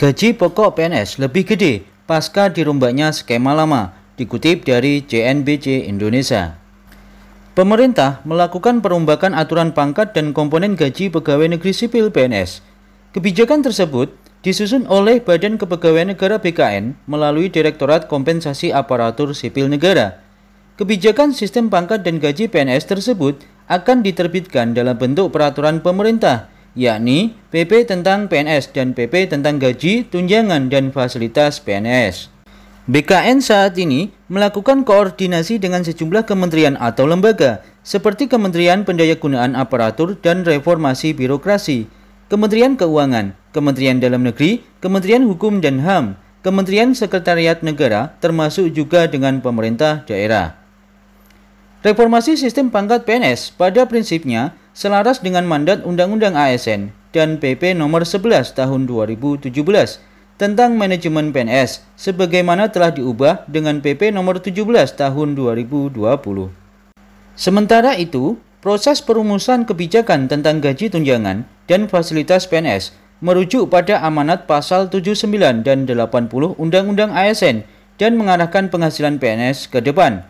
Gaji pokok PNS lebih gede pasca dirombaknya skema lama, dikutip dari CNBC Indonesia. Pemerintah melakukan perombakan aturan pangkat dan komponen gaji pegawai negeri sipil PNS. Kebijakan tersebut disusun oleh Badan Kepegawaian Negara BKN melalui Direktorat Kompensasi Aparatur Sipil Negara. Kebijakan sistem pangkat dan gaji PNS tersebut akan diterbitkan dalam bentuk peraturan pemerintah, yakni PP tentang PNS dan PP tentang gaji, tunjangan, dan fasilitas PNS. BKN saat ini melakukan koordinasi dengan sejumlah kementerian atau lembaga, seperti Kementerian Pendayagunaan Aparatur dan Reformasi Birokrasi, Kementerian Keuangan, Kementerian Dalam Negeri, Kementerian Hukum dan HAM, Kementerian Sekretariat Negara, termasuk juga dengan pemerintah daerah. Reformasi sistem pangkat PNS pada prinsipnya selaras dengan mandat Undang-Undang ASN dan PP Nomor 11 Tahun 2017 tentang manajemen PNS sebagaimana telah diubah dengan PP Nomor 17 Tahun 2020. Sementara itu, proses perumusan kebijakan tentang gaji tunjangan dan fasilitas PNS merujuk pada amanat pasal 79 dan 80 Undang-Undang ASN dan mengarahkan penghasilan PNS ke depan.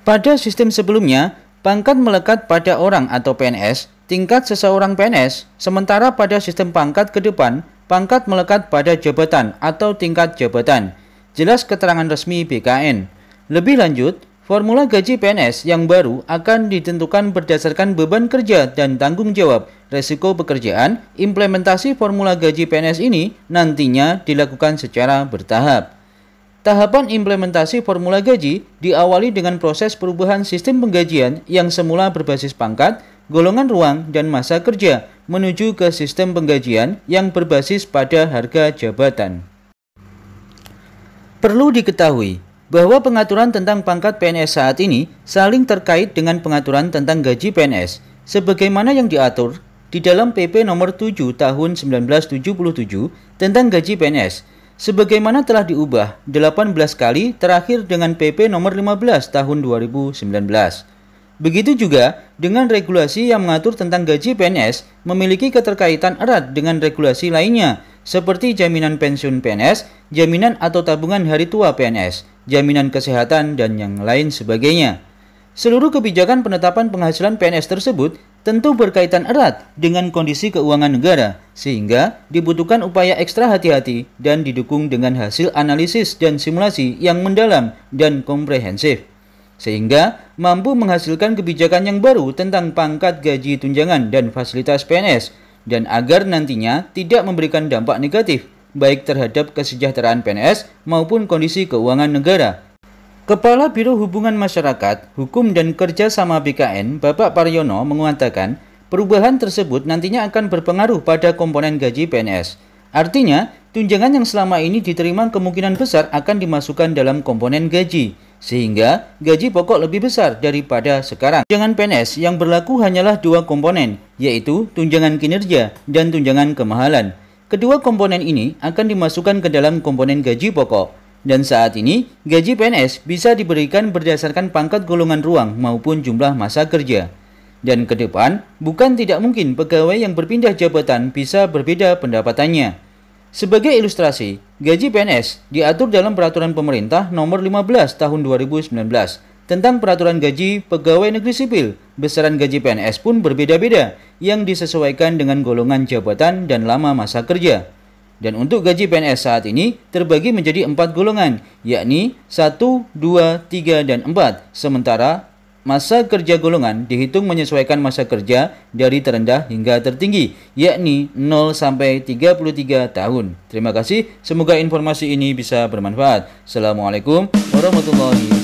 Pada sistem sebelumnya, pangkat melekat pada orang atau PNS, tingkat seseorang PNS, sementara pada sistem pangkat ke depan, pangkat melekat pada jabatan atau tingkat jabatan. Jelas keterangan resmi BKN. Lebih lanjut, formula gaji PNS yang baru akan ditentukan berdasarkan beban kerja dan tanggung jawab, resiko pekerjaan. Implementasi formula gaji PNS ini nantinya dilakukan secara bertahap. Tahapan implementasi formula gaji diawali dengan proses perubahan sistem penggajian yang semula berbasis pangkat, golongan ruang, dan masa kerja menuju ke sistem penggajian yang berbasis pada harga jabatan. Perlu diketahui bahwa pengaturan tentang pangkat PNS saat ini saling terkait dengan pengaturan tentang gaji PNS sebagaimana yang diatur di dalam PP Nomor 7 Tahun 1977 tentang gaji PNS. Sebagaimana telah diubah 18 kali terakhir dengan PP Nomor 15 Tahun 2019. Begitu juga dengan regulasi yang mengatur tentang gaji PNS memiliki keterkaitan erat dengan regulasi lainnya seperti jaminan pensiun PNS, jaminan atau tabungan hari tua PNS, jaminan kesehatan, dan yang lain sebagainya. Seluruh kebijakan penetapan penghasilan PNS tersebut tentu berkaitan erat dengan kondisi keuangan negara, sehingga dibutuhkan upaya ekstra hati-hati dan didukung dengan hasil analisis dan simulasi yang mendalam dan komprehensif, sehingga mampu menghasilkan kebijakan yang baru tentang pangkat, gaji, tunjangan, dan fasilitas PNS, dan agar nantinya tidak memberikan dampak negatif baik terhadap kesejahteraan PNS maupun kondisi keuangan negara. Kepala Biro Hubungan Masyarakat, Hukum dan Kerjasama BKN, Bapak Paryono, mengatakan perubahan tersebut nantinya akan berpengaruh pada komponen gaji PNS. Artinya, tunjangan yang selama ini diterima kemungkinan besar akan dimasukkan dalam komponen gaji, sehingga gaji pokok lebih besar daripada sekarang. Tunjangan PNS yang berlaku hanyalah dua komponen, yaitu tunjangan kinerja dan tunjangan kemahalan. Kedua komponen ini akan dimasukkan ke dalam komponen gaji pokok. Dan saat ini, gaji PNS bisa diberikan berdasarkan pangkat golongan ruang maupun jumlah masa kerja. Dan ke depan, bukan tidak mungkin pegawai yang berpindah jabatan bisa berbeda pendapatannya. Sebagai ilustrasi, gaji PNS diatur dalam Peraturan Pemerintah Nomor 15 Tahun 2019 tentang Peraturan Gaji Pegawai Negeri Sipil. Besaran gaji PNS pun berbeda-beda yang disesuaikan dengan golongan jabatan dan lama masa kerja. Dan untuk gaji PNS saat ini terbagi menjadi 4 golongan, yakni 1, 2, 3, dan 4. Sementara masa kerja golongan dihitung menyesuaikan masa kerja dari terendah hingga tertinggi, yakni 0 sampai 33 tahun. Terima kasih, semoga informasi ini bisa bermanfaat. Assalamualaikum warahmatullahi wabarakatuh.